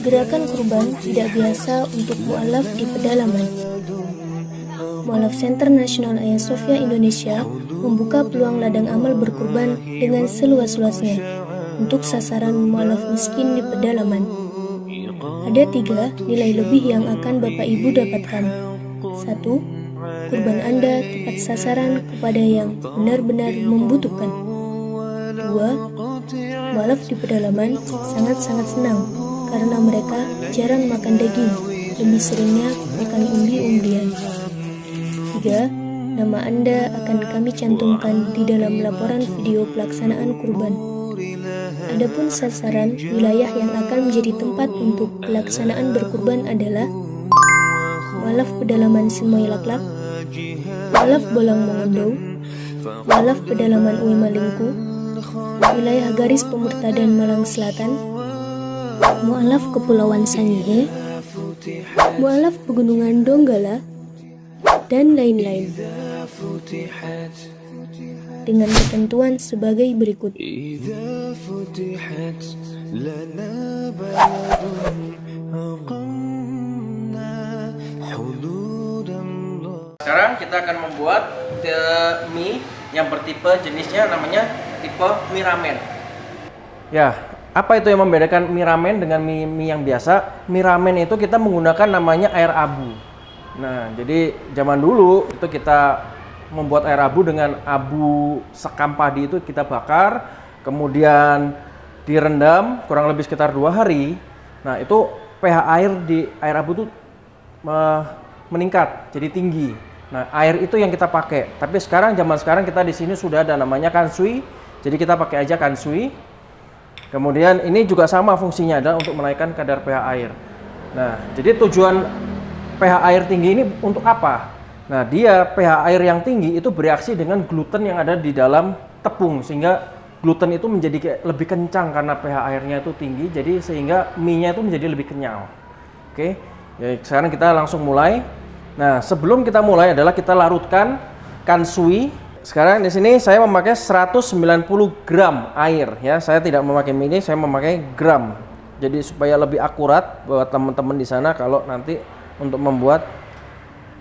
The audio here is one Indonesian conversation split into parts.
Gerakan kurban tidak biasa untuk mu'alaf di pedalaman. Mu'alaf Center Nasional Hagia Sophia Indonesia membuka peluang ladang amal berkurban dengan seluas-luasnya untuk sasaran mu'alaf miskin di pedalaman. Ada 3 nilai lebih yang akan Bapak Ibu dapatkan. 1. Kurban Anda tepat sasaran kepada yang benar-benar membutuhkan. 2. Mu'alaf di pedalaman sangat-sangat senang karena mereka jarang makan daging, lebih seringnya makan umbi-umbian. 3. Nama Anda akan kami cantumkan di dalam laporan video pelaksanaan kurban. Adapun sasaran wilayah yang akan menjadi tempat untuk pelaksanaan berkurban adalah Mu'alaf Pedalaman Simoy Laklak, Mu'alaf Bolang Mongondo, Mu'alaf Pedalaman Uwi Malingku, wilayah garis pemurtadan Malang Selatan, Mu'alaf Kepulauan Sangihe, Mu'alaf Pegunungan Donggala, dan lain-lain, dengan ketentuan sebagai berikut. Sekarang kita akan membuat mie yang bertipe jenisnya namanya tipe mie ramen. Ya, apa itu yang membedakan mie ramen dengan mie yang biasa? Mie ramen itu kita menggunakan namanya air abu. Nah, jadi zaman dulu itu kita membuat air abu dengan abu sekam padi itu kita bakar, kemudian direndam kurang lebih sekitar 2 hari. Nah, itu pH air di air abu itu meningkat, jadi tinggi. Nah, air itu yang kita pakai. Tapi zaman sekarang kita di sini sudah ada namanya kansui, jadi kita pakai aja kansui. Kemudian ini juga sama fungsinya adalah untuk menaikkan kadar pH air. Nah, jadi tujuan pH air tinggi ini untuk apa? Nah, dia pH air yang tinggi itu bereaksi dengan gluten yang ada di dalam tepung, sehingga gluten itu menjadi lebih kencang karena pH airnya itu tinggi, jadi sehingga mie-nya itu menjadi lebih kenyal. Oke, ya, sekarang kita langsung mulai. Nah, sebelum kita mulai adalah kita larutkan kansui. Sekarang di sini saya memakai 190 gram air ya. Saya tidak memakai mili, saya memakai gram. Jadi supaya lebih akurat buat teman-teman di sana kalau nanti untuk membuat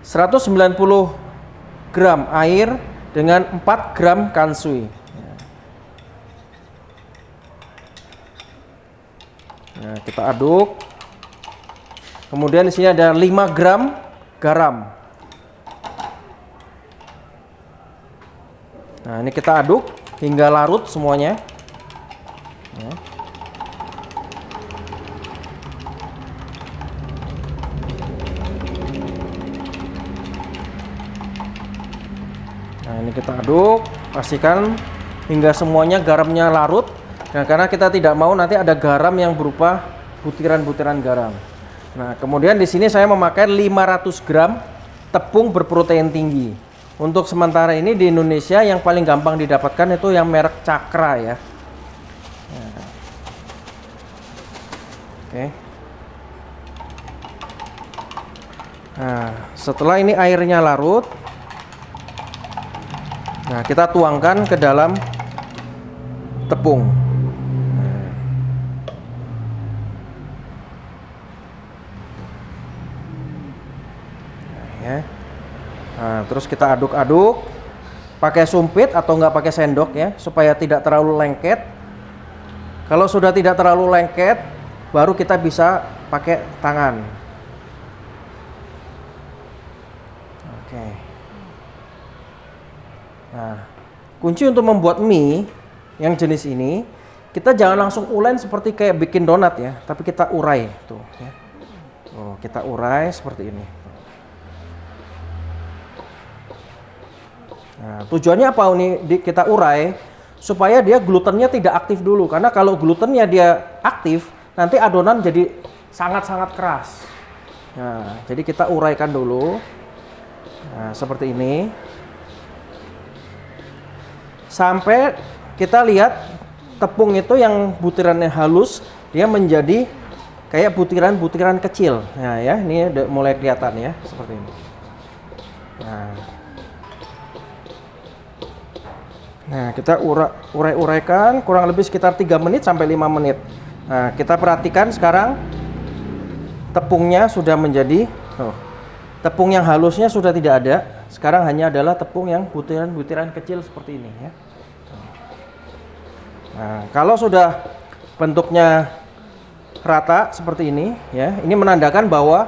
190 gram air dengan 4 gram kansui. Nah, kita aduk. Kemudian di sini ada 5 gram garam. Nah, ini kita aduk hingga larut semuanya. Nah, ini kita aduk, pastikan hingga semuanya garamnya larut. Nah, karena kita tidak mau nanti ada garam yang berupa butiran-butiran garam. Nah, kemudian di sini saya memakai 500 gram tepung berprotein tinggi. Untuk sementara ini di Indonesia yang paling gampang didapatkan itu yang merek Cakra ya. Oke. Nah, setelah ini airnya larut, nah kita tuangkan ke dalam tepung. Nah, terus kita aduk-aduk pakai sumpit atau nggak pakai sendok ya, supaya tidak terlalu lengket. Kalau sudah tidak terlalu lengket, baru kita bisa pakai tangan. Oke. Nah, kunci untuk membuat mie yang jenis ini, kita jangan langsung ulen seperti kayak bikin donat ya, tapi kita urai tuh ya. Oh, kita urai seperti ini. Nah, tujuannya apa ini kita urai? Supaya dia glutennya tidak aktif dulu. Karena kalau glutennya dia aktif, nanti adonan jadi sangat-sangat keras. Nah, jadi kita uraikan dulu. Nah, seperti ini. Sampai kita lihat tepung itu yang butirannya halus, dia menjadi kayak butiran-butiran kecil. Nah, ya, ini udah mulai kelihatan ya, seperti ini. Nah, kita urai-uraikan kurang lebih sekitar 3 menit sampai 5 menit. Nah, kita perhatikan sekarang tepungnya sudah menjadi tepung yang halusnya sudah tidak ada. Sekarang hanya adalah tepung yang butiran-butiran kecil seperti ini ya. Nah, kalau sudah bentuknya rata seperti ini ya, ini menandakan bahwa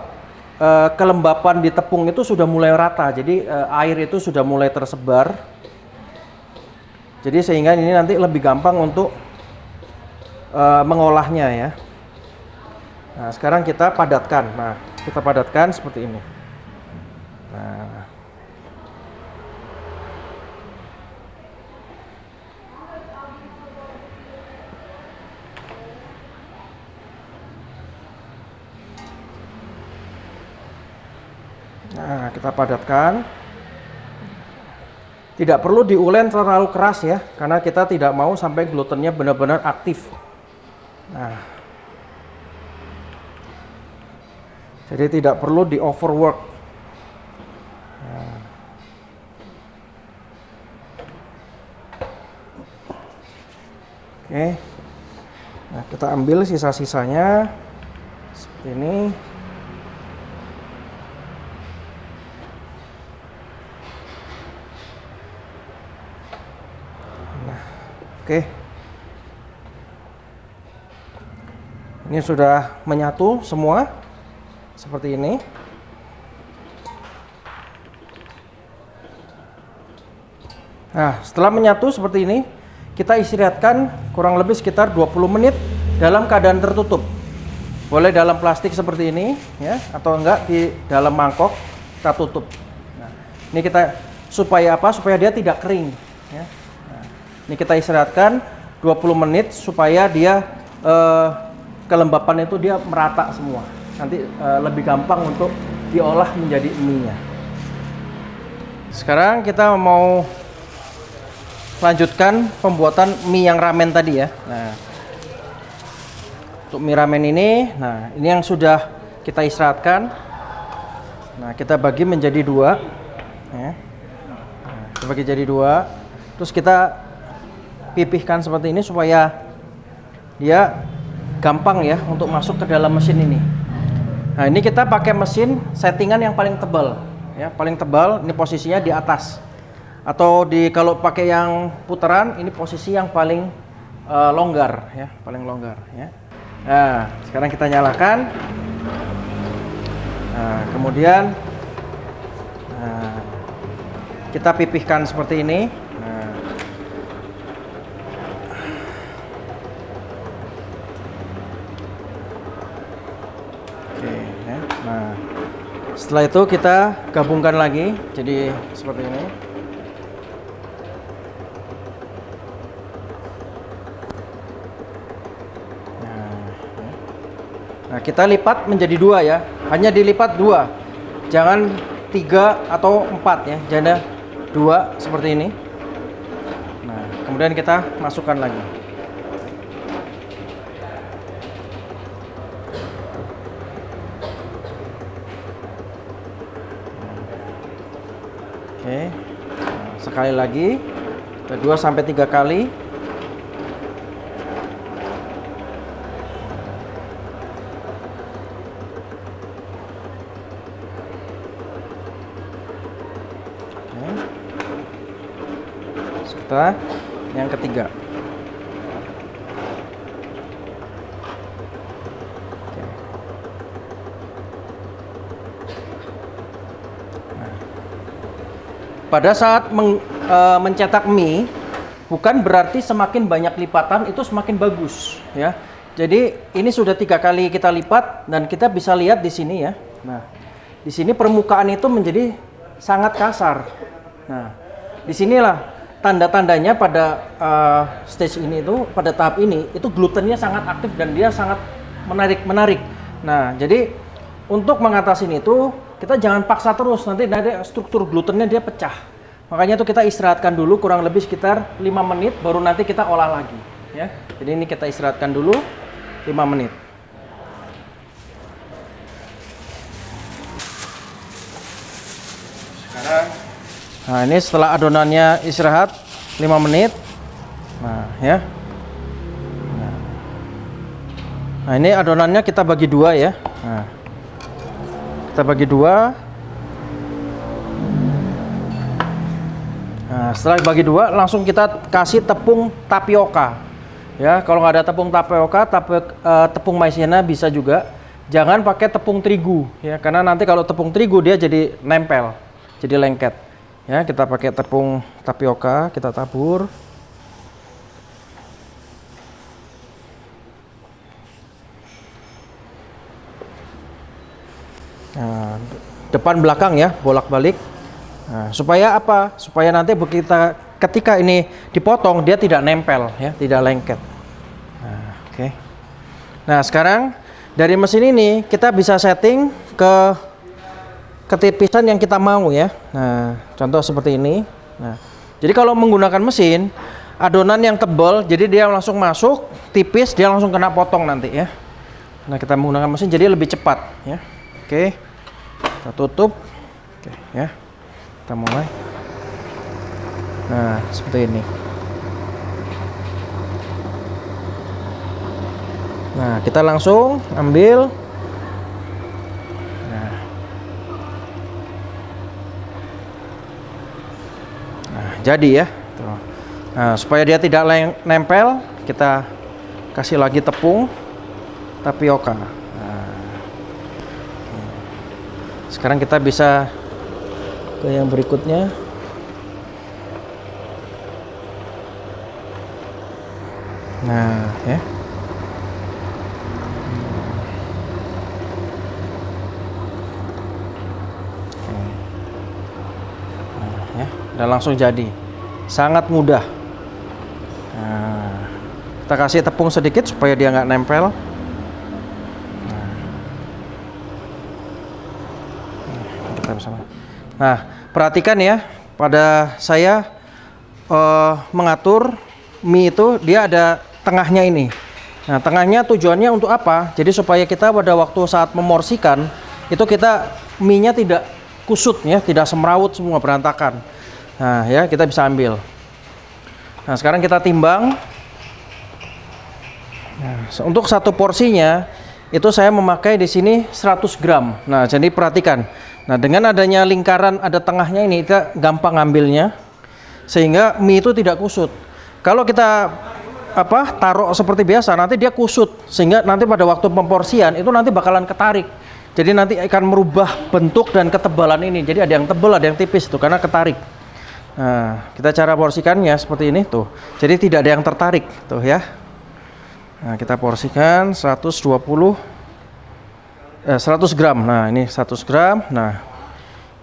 kelembapan di tepung itu sudah mulai rata. Jadi air itu sudah mulai tersebar. Jadi sehingga ini nanti lebih gampang untuk mengolahnya ya. Nah, sekarang kita padatkan. Nah, kita padatkan seperti ini. Nah, kita padatkan. Tidak perlu diulen terlalu keras ya, karena kita tidak mau sampai glutennya benar-benar aktif. Nah, jadi tidak perlu di overwork. Nah. Oke, nah kita ambil sisa-sisanya seperti ini. Nah, oke. Ini sudah menyatu semua seperti ini. Nah, setelah menyatu seperti ini, kita istirahatkan kurang lebih sekitar 20 menit dalam keadaan tertutup. Boleh dalam plastik seperti ini ya, atau enggak di dalam mangkok kita tutup. Nah, ini kita supaya apa? Supaya dia tidak kering ya. Nah, ini kita istirahatkan 20 menit supaya dia kelembapan itu dia merata semua. Nanti lebih gampang untuk diolah menjadi mie-nya. Sekarang kita mau lanjutkan pembuatan mie yang ramen tadi ya. Nah, untuk mie ramen ini, nah ini yang sudah kita istirahatkan. Nah, kita bagi menjadi dua. Ya. Nah, kita bagi jadi dua. Terus kita pipihkan seperti ini supaya dia gampang ya untuk masuk ke dalam mesin ini. Nah, ini kita pakai mesin settingan yang paling tebal ya, paling tebal. Ini posisinya di atas. Atau kalau pakai yang putaran, ini posisi yang paling longgar ya, paling longgar ya. Nah, sekarang kita nyalakan. Nah, kemudian kita pipihkan seperti ini. Nah, setelah itu kita gabungkan lagi jadi seperti ini. Nah, kita lipat menjadi dua ya, hanya dilipat dua, jangan 3 atau 4 ya, jangan 2 seperti ini. Nah, kemudian kita masukkan lagi. Oke, nah, sekali lagi, 2 sampai 3 kali. Oke. Setelah yang ketiga. Pada saat mencetak mie, bukan berarti semakin banyak lipatan itu semakin bagus, ya. Jadi ini sudah 3 kali kita lipat dan kita bisa lihat di sini ya. Nah, di sini permukaan itu menjadi sangat kasar. Nah, disinilah tanda-tandanya pada stage ini itu, pada tahap ini itu glutennya sangat aktif dan dia sangat menarik. Nah, jadi untuk mengatasi itu kita jangan paksa terus, nanti struktur glutennya dia pecah. Makanya itu kita istirahatkan dulu kurang lebih sekitar 5 menit, baru nanti kita olah lagi ya. Jadi ini kita istirahatkan dulu 5 menit. Sekarang, nah ini setelah adonannya istirahat 5 menit. Nah ya. Nah ini adonannya kita bagi 2 ya. Nah, Kita bagi dua. Nah, setelah bagi dua, langsung kita kasih tepung tapioka. Ya, kalau nggak ada tepung tapioka, tepung maizena bisa juga. Jangan pakai tepung terigu, ya, karena nanti kalau tepung terigu dia jadi nempel, jadi lengket. Ya, kita pakai tepung tapioka, kita tabur. Nah, depan belakang ya, bolak-balik. Nah, supaya apa? Supaya nanti ketika ini dipotong dia tidak nempel ya, tidak lengket. Nah, oke. Nah, sekarang dari mesin ini kita bisa setting ke ketipisan yang kita mau ya. Nah, contoh seperti ini. Nah, jadi kalau menggunakan mesin, adonan yang tebal, jadi dia langsung masuk, tipis dia langsung kena potong nanti ya. Nah, kita menggunakan mesin jadi lebih cepat ya. Oke, kita tutup. Oke, ya, kita mulai. Nah, seperti ini. Nah, kita langsung ambil. Nah, jadi ya. Tuh. Nah, supaya dia tidak nempel, kita kasih lagi tepung tapioka. Sekarang kita bisa ke yang berikutnya. Nah, ya. Nah, ya, dan langsung jadi. Sangat mudah. Nah, kita kasih tepung sedikit supaya dia nggak nempel. Nah, perhatikan ya, pada saya mengatur mie itu dia ada tengahnya ini. Nah, tengahnya tujuannya untuk apa? Jadi supaya kita pada waktu saat memorsikan itu mie-nya tidak kusut ya, tidak semrawut semua berantakan. Nah, ya, kita bisa ambil. Nah, sekarang kita timbang. Nah, untuk satu porsinya itu saya memakai di sini 100 gram. Nah, jadi perhatikan. Nah, dengan adanya lingkaran ada tengahnya ini, kita gampang ngambilnya sehingga mie itu tidak kusut. Kalau kita taruh seperti biasa, nanti dia kusut sehingga nanti pada waktu pemporsian itu nanti bakalan ketarik. Jadi nanti akan merubah bentuk dan ketebalan ini. Jadi ada yang tebal, ada yang tipis tuh karena ketarik. Nah, kita cara porsikannya seperti ini tuh. Jadi tidak ada yang tertarik tuh ya. Nah, kita porsikan 100 gram. Nah, ini 100 gram. Nah,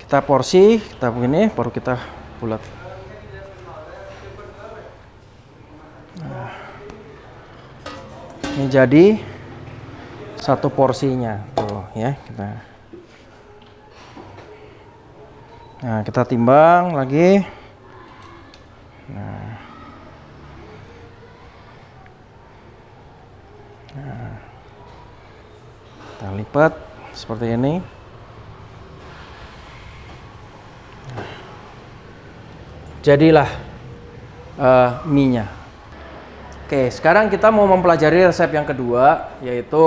kita porsi, kita begini, baru kita bulat. Nah, ini jadi satu porsinya tuh ya. Nah, kita timbang lagi. Nah, kita lipat seperti ini. Jadilah mie-nya. Oke, sekarang kita mau mempelajari resep yang kedua, yaitu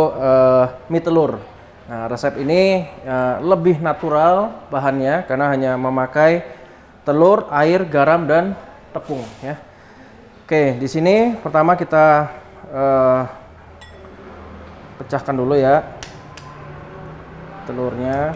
mie telur. Nah, resep ini lebih natural bahannya karena hanya memakai telur, air, garam, dan tepung ya. Oke, di sini pertama kita pecahkan dulu ya telurnya.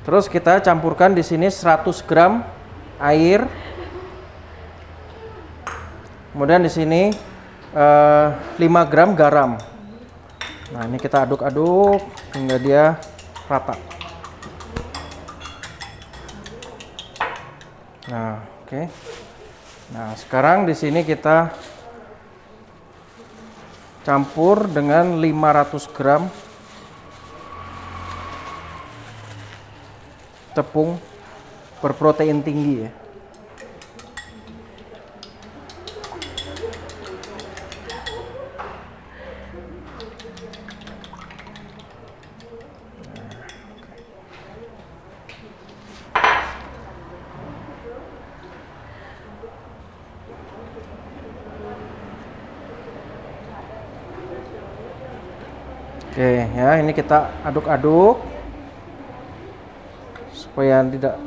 Terus kita campurkan di sini 100 gram air. Kemudian di sini 5 gram garam. Nah, ini kita aduk-aduk hingga dia rata. Nah, oke. Nah, sekarang di sini kita campur dengan 500 gram tepung berprotein tinggi ya. Oke ya, ini kita aduk-aduk supaya tidak,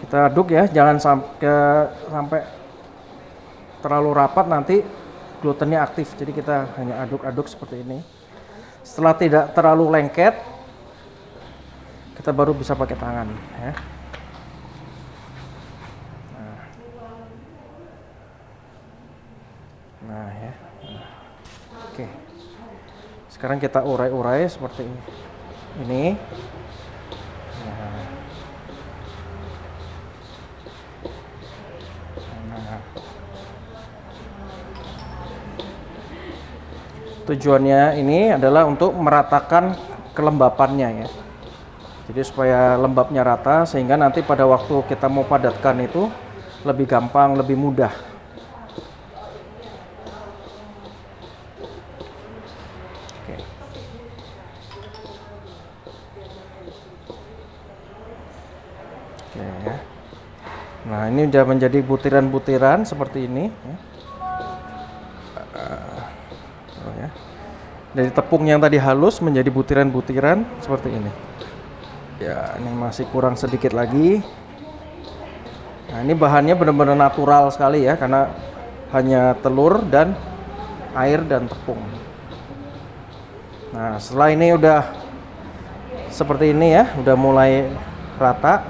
kita aduk ya, jangan sampai terlalu rapat, nanti glutennya aktif. Jadi kita hanya aduk-aduk seperti ini. Setelah tidak terlalu lengket, kita baru bisa pakai tangan ya. Nah ya. Oke. Sekarang kita urai-urai seperti ini. Tujuannya ini adalah untuk meratakan kelembapannya ya. Jadi supaya lembabnya rata, sehingga nanti pada waktu kita mau padatkan itu lebih gampang, lebih mudah. Oke. Oke ya. Nah, ini udah menjadi butiran-butiran seperti ini ya. Ya. Dari tepung yang tadi halus menjadi butiran-butiran seperti ini. Ya, ini masih kurang sedikit lagi. Nah, ini bahannya benar-benar natural sekali ya, karena hanya telur dan air dan tepung. Nah, setelah ini udah seperti ini ya, udah mulai rata,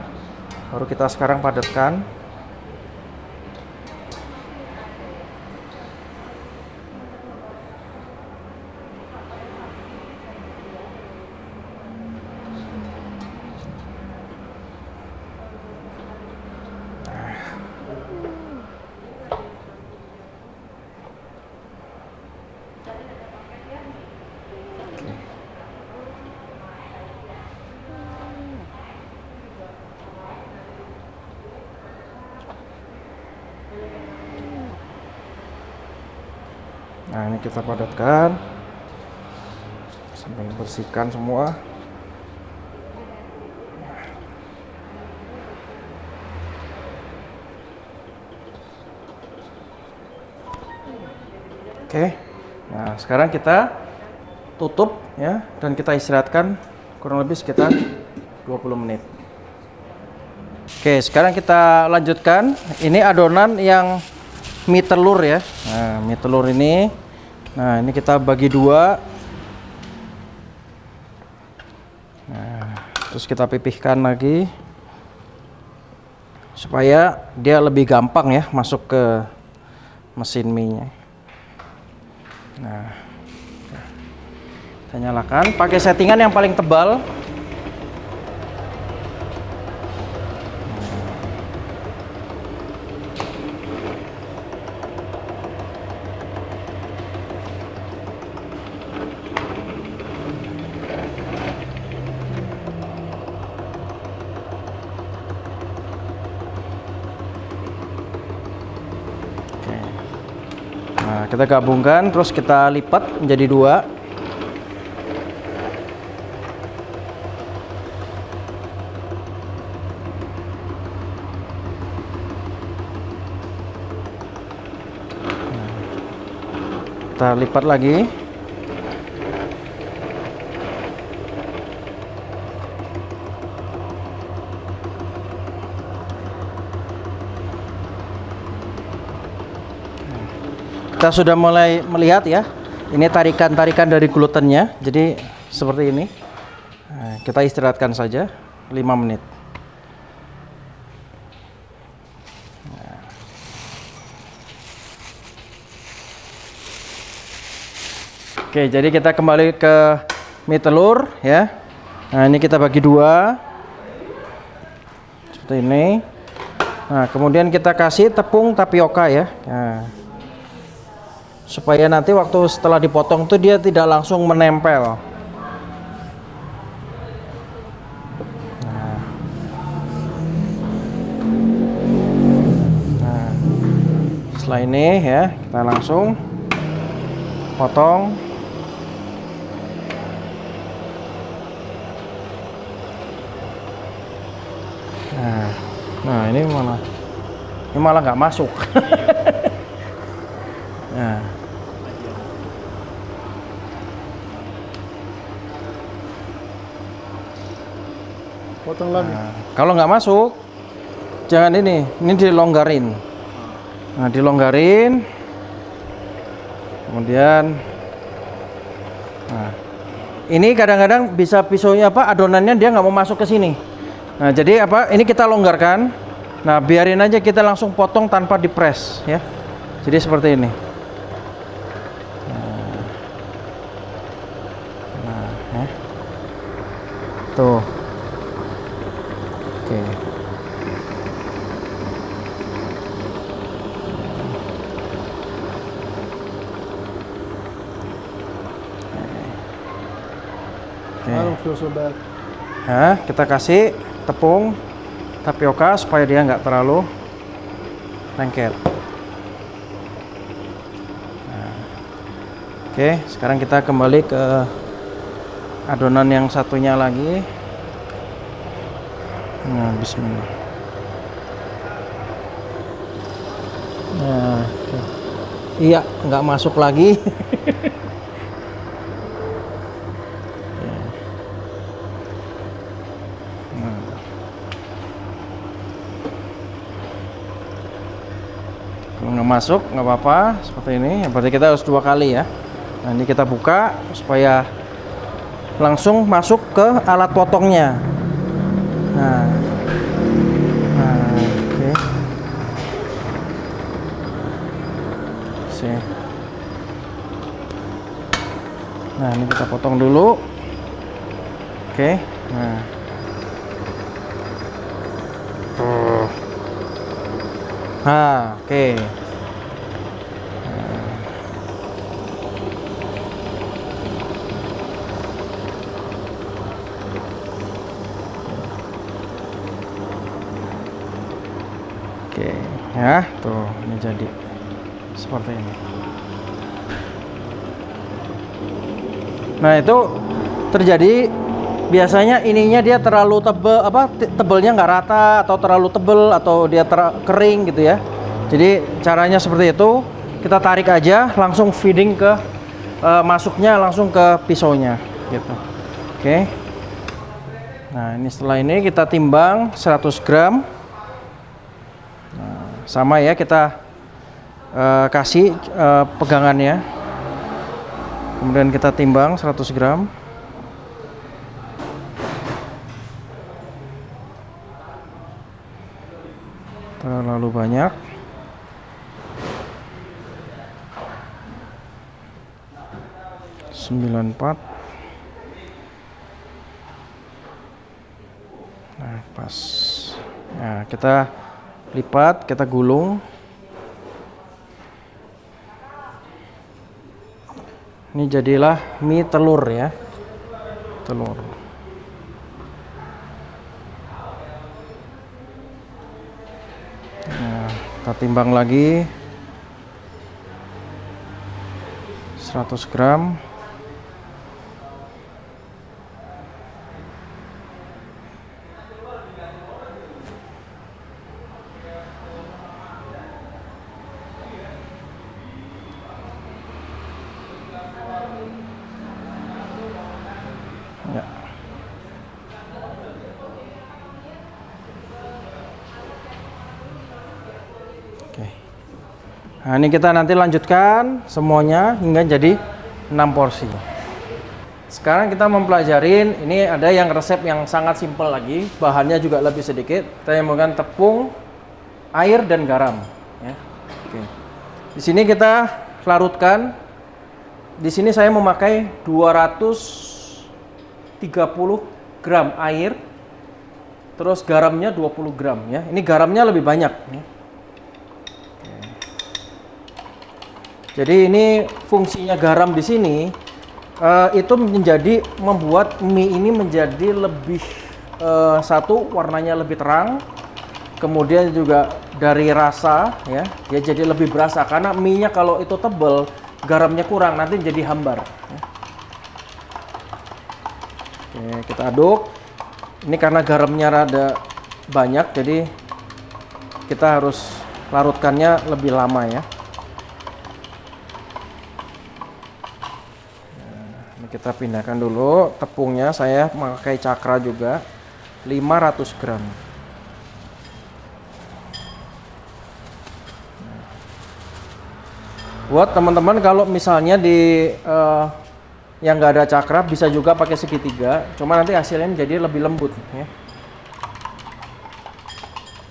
baru kita sekarang padatkan. Nah, ini kita padatkan sampai bersihkan semua. Oke. Nah, sekarang kita tutup ya, dan kita istirahatkan kurang lebih sekitar 20 menit. Oke, sekarang kita lanjutkan. Ini adonan yang mie telur ya. Nah, mie telur ini, nah ini kita bagi dua. Nah, terus kita pipihkan lagi supaya dia lebih gampang ya masuk ke mesin mie-nya. Nah, kita nyalakan. Pakai settingan yang paling tebal. Nah, kita gabungkan, terus kita lipat menjadi dua. Kita lipat lagi. Kita sudah mulai melihat ya, ini tarikan-tarikan dari glutennya, jadi seperti ini. Nah, kita istirahatkan saja 5 menit. Nah. Oke, jadi kita kembali ke mie telur ya. Nah, ini kita bagi dua seperti ini. Nah, kemudian kita kasih tepung tapioka ya. Nah, supaya nanti waktu setelah dipotong tuh dia tidak langsung menempel. Nah, setelah ini ya kita langsung potong. Nah ini malah nggak masuk. Nah. potong lagi. Nah, kalau nggak masuk, jangan ini dilonggarin. Nah, dilonggarin. Kemudian, nah, ini kadang-kadang bisa pisaunya adonannya dia nggak mau masuk ke sini. Nah, jadi ini kita longgarkan. Nah, biarin aja kita langsung potong tanpa dipres ya. Jadi seperti ini. Nah, ya. Tuh. Oke. I don't feel so bad. Nah, kita kasih tepung tapioka supaya dia nggak terlalu lengket. Nah, oke, sekarang kita kembali ke adonan yang satunya lagi. Nah, bismillah. Nah, oke. Iya, nggak masuk lagi. Kalau nggak masuk nggak apa-apa seperti ini. Berarti kita harus 2 kali ya. Nah, ini kita buka supaya langsung masuk ke alat potongnya. Nah, oke. Nah, ini kita potong dulu. Oke. Nah. Nah, oke. Oke, ya, tuh ini jadi seperti ini. Nah, itu terjadi biasanya ininya dia terlalu tebel, tebelnya nggak rata atau terlalu tebel atau dia kering gitu ya. Jadi caranya seperti itu, kita tarik aja langsung feeding ke masuknya langsung ke pisaunya gitu. Oke. Nah, ini setelah ini kita timbang 100 gram. Nah, sama ya, kita kasih pegangannya. Kemudian kita timbang 100 gram. Terlalu banyak. Sembilan 94. Nah, pas. Nah, kita lipat, kita gulung. Ini jadilah mie telur ya. Telur. Nah, kita timbang lagi 100 gram. Ya. Oke. Nah, ini kita nanti lanjutkan semuanya hingga jadi 6 porsi. Sekarang kita mempelajarin, ini ada yang resep yang sangat simpel lagi, bahannya juga lebih sedikit. Kita menggunakan tepung, air dan garam ya. Oke. Di sini kita larutkan. Di sini saya memakai 230 gram air, terus garamnya 20 gram ya. Ini garamnya lebih banyak ya. Jadi ini fungsinya garam di sini itu menjadi membuat mie ini menjadi lebih satu, warnanya lebih terang, kemudian juga dari rasa ya, dia jadi lebih berasa karena mie-nya kalau itu tebal, garamnya kurang nanti jadi hambar ya. Oke, kita aduk. Ini karena garamnya rada banyak, jadi kita harus larutkannya lebih lama ya. Nah, ini kita pindahkan dulu tepungnya. Saya memakai cakra juga. 500 gram. Buat teman-teman kalau misalnya di yang nggak ada cakra bisa juga pakai segitiga, cuma nanti hasilnya jadi lebih lembut ya.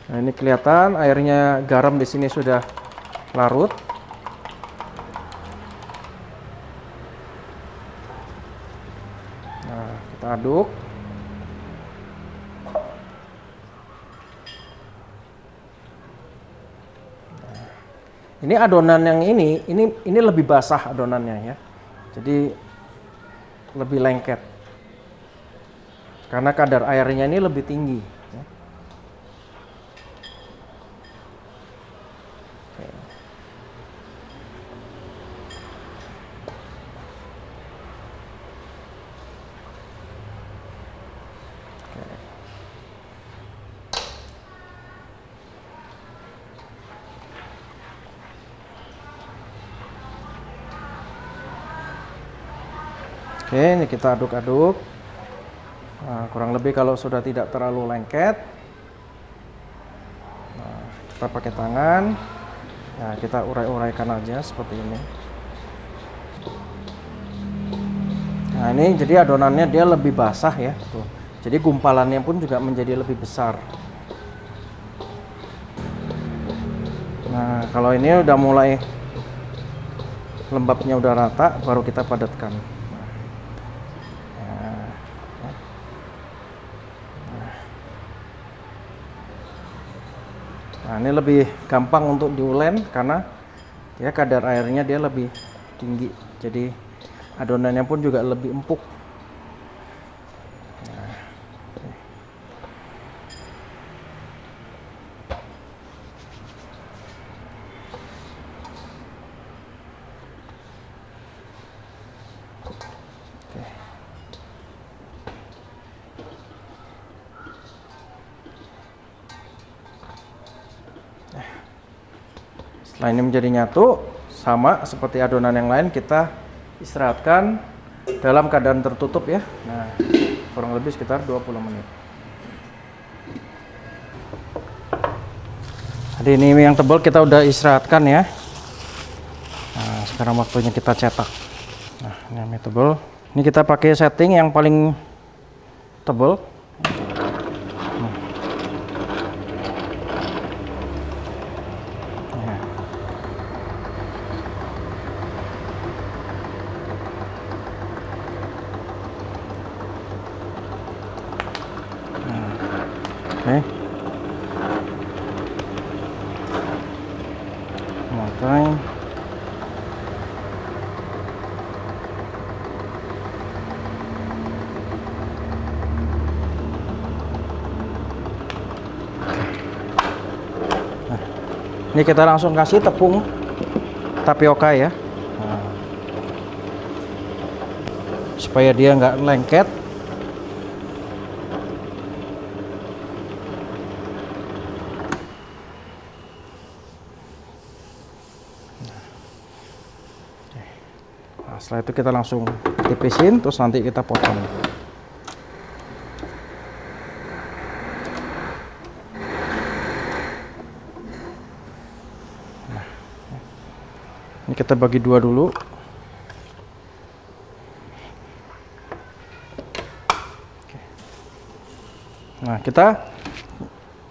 Nah, ini kelihatan airnya, garam di sini sudah larut. Nah, kita aduk. Ini adonan yang ini lebih basah adonannya ya. Jadi lebih lengket. Karena kadar airnya ini lebih tinggi. Ya. Oke. Oke. Oke, ini kita aduk-aduk. Nah, kurang lebih kalau sudah tidak terlalu lengket, nah, kita pakai tangan. Nah, kita urai-uraikan aja seperti ini. Nah, ini jadi adonannya dia lebih basah ya. Tuh. Jadi gumpalannya pun juga menjadi lebih besar. Nah, kalau ini udah mulai lembabnya udah rata, baru kita padatkan. Nah, ini lebih gampang untuk diulen karena ya kadar airnya dia lebih tinggi. Jadi adonannya pun juga lebih empuk. Nah, oke. Setelah ini menjadi nyatu, sama seperti adonan yang lain, kita istirahatkan dalam keadaan tertutup ya. Nah, kurang lebih sekitar 20 menit. Jadi ini yang tebal kita udah istirahatkan ya. Nah, sekarang waktunya kita cetak. Nah, ini mie tebal. Ini kita pakai setting yang paling tebal. Oke. Memakai. Nah, ini kita langsung kasih tepung tapioka ya. Nah, supaya dia nggak lengket. Nah, setelah itu kita langsung tipisin, terus nanti kita potong. Nah, ini kita bagi dua dulu. Nah, kita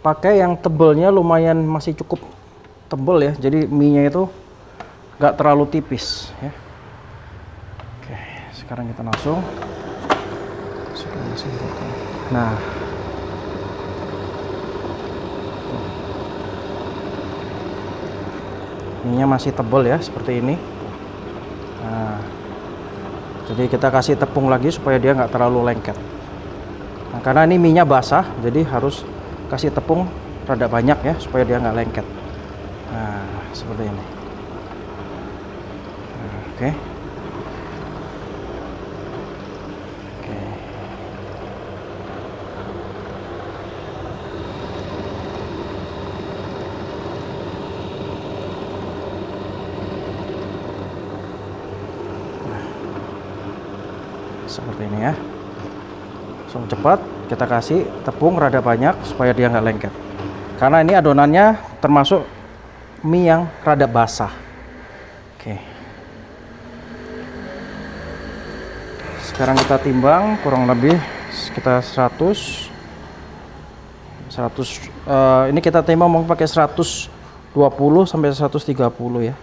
pakai yang tebelnya lumayan masih cukup tebel ya, jadi mie-nya itu nggak terlalu tipis ya. Oke, sekarang kita langsung potong. Nah, mie-nya masih tebel ya, seperti ini. Nah, jadi kita kasih tepung lagi supaya dia nggak terlalu lengket. Nah, karena ini mie-nya basah, jadi harus kasih tepung rada banyak ya, supaya dia nggak lengket. Nah, seperti ini. Nah, oke. Oke. Nah, seperti ini ya. Langsung cepat. kita kasih tepung rada banyak supaya dia nggak lengket. Karena ini adonannya termasuk mie yang rada basah. Oke. Sekarang kita timbang kurang lebih sekitar 100. Ini kita timbang mau pakai 120 sampai 130 ya.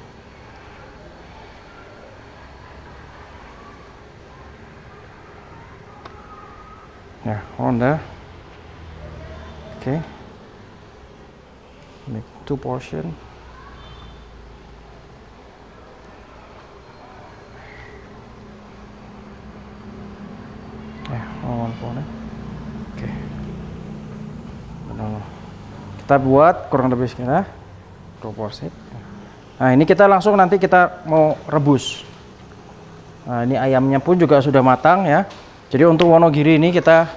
Ya, udah. Oke. Make 2 portion. Ya, one portion. Oke. Benar. Kita buat kurang lebih sekian 2 porsi. Nah, ini kita langsung nanti kita mau rebus. Nah, ini ayamnya pun juga sudah matang ya. Jadi untuk Wonogiri ini kita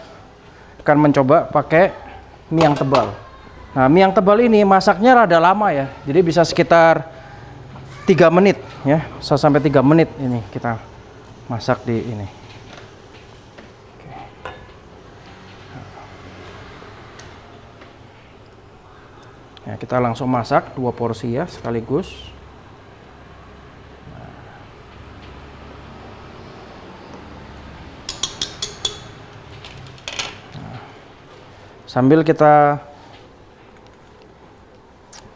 akan mencoba pakai mie yang tebal. Nah, mie yang tebal ini masaknya rada lama ya. Jadi bisa sekitar 3 menit ya. Sampai 3 menit ini kita masak di ini. Oke. Ya, kita langsung masak 2 porsi ya sekaligus. Sambil kita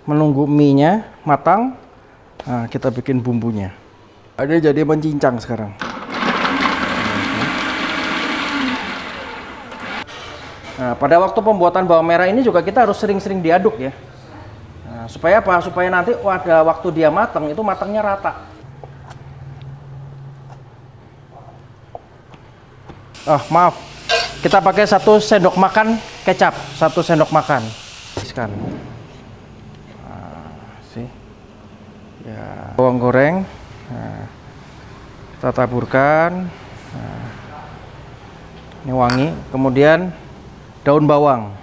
menunggu mie-nya matang, nah, kita bikin bumbunya. Ada jadi mencincang sekarang. Nah, pada waktu pembuatan bawang merah ini juga kita harus sering-sering diaduk ya. Nah, supaya apa? Supaya nanti pada waktu dia matang itu matangnya rata. Maaf. Kita pakai 1 sendok makan kecap, 1 sendok makan. Nah, sih. Ya, bawang goreng. Nah, kita taburkan. Nah, ini wangi. Kemudian daun bawang.